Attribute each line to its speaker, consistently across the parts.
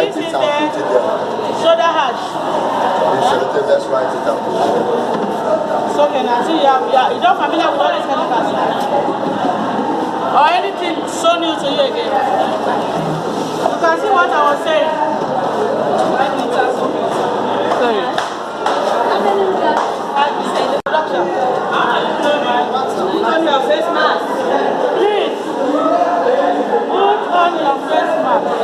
Speaker 1: write it down, put it there.
Speaker 2: Soda hash.
Speaker 1: Let's write it down.
Speaker 2: It's okay now. See, you're not familiar with all these chemicals. Or anything so new to you again. You can see what I was saying. Sorry. Production. Put on your face mask. Please. Put on your face mask.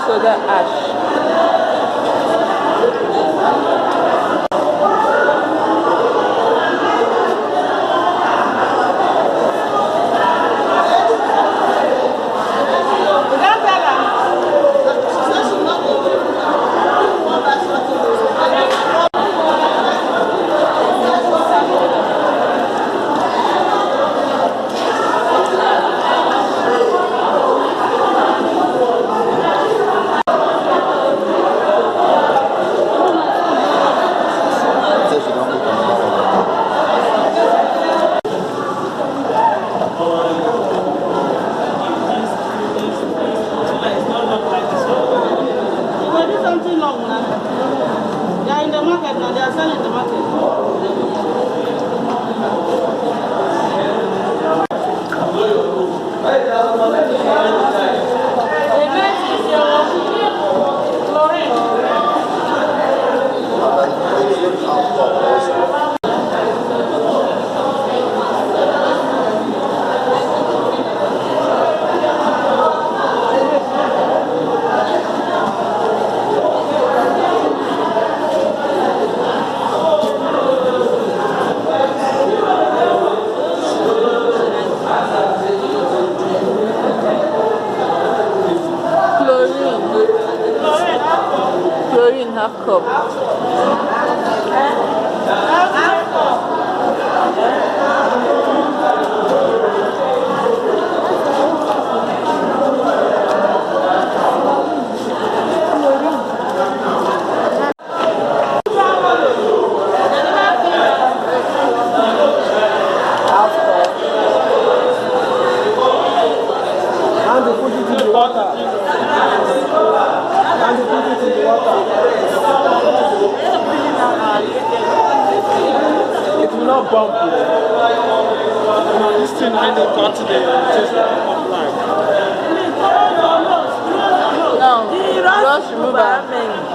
Speaker 3: Soda ash. Half cup.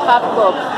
Speaker 3: Half cup.